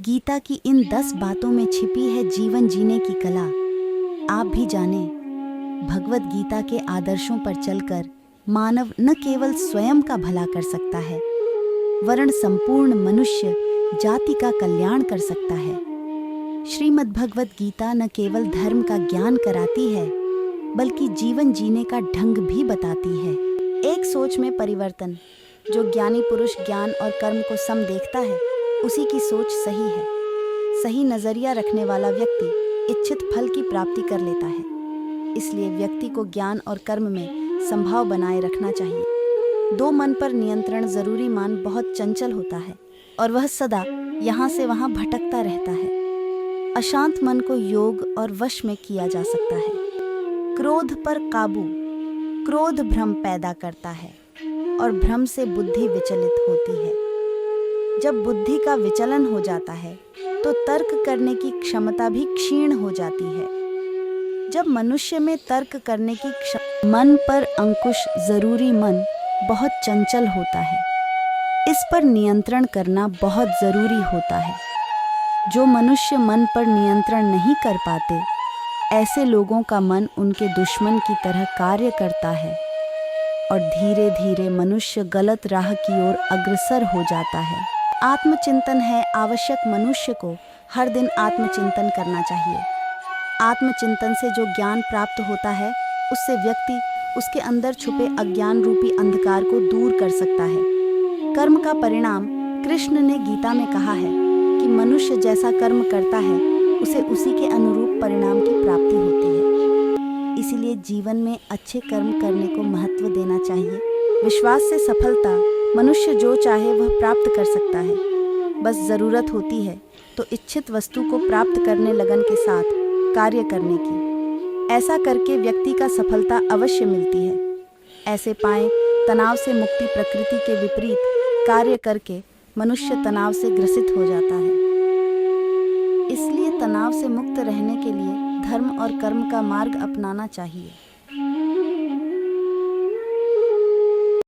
गीता की इन 10 बातों में छिपी है जीवन जीने की कला। आप भी जानें, भगवत गीता के आदर्शों पर चलकर मानव न केवल स्वयं का भला कर सकता है, वरन संपूर्ण मनुष्य जाति का कल्याण कर सकता है। श्रीमद् भगवत गीता न केवल धर्म का ज्ञान कराती है, बल्कि जीवन जीने का ढंग भी बताती है। एक सोच में परिवर्तन। जो ज्ञानी पुरुष ज्ञान और कर्म को सम देखता है, उसी की सोच सही है। सही नजरिया रखने वाला व्यक्ति इच्छित फल की प्राप्ति कर लेता है। इसलिए व्यक्ति को ज्ञान और कर्म में संभाव बनाए रखना चाहिए। दो मन पर नियंत्रण जरूरी। मन बहुत चंचल होता है और वह सदा यहाँ से वहाँ भटकता रहता है। अशांत मन को योग और वश में किया जा सकता है। क्रोध पर काबू। क्रोध भ्रम पैदा करता है और भ्रम से बुद्धि विचलित होती है। जब बुद्धि का विचलन हो जाता है तो तर्क करने की क्षमता भी क्षीण हो जाती है। जब मनुष्य में तर्क करने की मन पर अंकुश जरूरी। मन बहुत चंचल होता है, इस पर नियंत्रण करना बहुत जरूरी होता है। जो मनुष्य मन पर नियंत्रण नहीं कर पाते, ऐसे लोगों का मन उनके दुश्मन की तरह कार्य करता है और धीरे धीरे मनुष्य गलत राह की ओर अग्रसर हो जाता है। आत्मचिंतन है आवश्यक। मनुष्य को हर दिन आत्मचिंतन करना चाहिए। आत्मचिंतन से जो ज्ञान प्राप्त होता है, उससे व्यक्ति उसके अंदर छुपे अज्ञान रूपी अंधकार को दूर कर सकता है। कर्म का परिणाम। कृष्ण ने गीता में कहा है कि मनुष्य जैसा कर्म करता है, उसे उसी के अनुरूप परिणाम की प्राप्ति होती है। इसीलिए जीवन में अच्छे कर्म करने को महत्व देना चाहिए। विश्वास से सफलता। मनुष्य जो चाहे वह प्राप्त कर सकता है, बस जरूरत होती है तो इच्छित वस्तु को प्राप्त करने लगन के साथ कार्य करने की। ऐसा करके व्यक्ति का सफलता अवश्य मिलती है। ऐसे पाएं, तनाव से मुक्ति। प्रकृति के विपरीत कार्य करके मनुष्य तनाव से ग्रसित हो जाता है। इसलिए तनाव से मुक्त रहने के लिए धर्म और कर्म का मार्ग अपनाना चाहिए।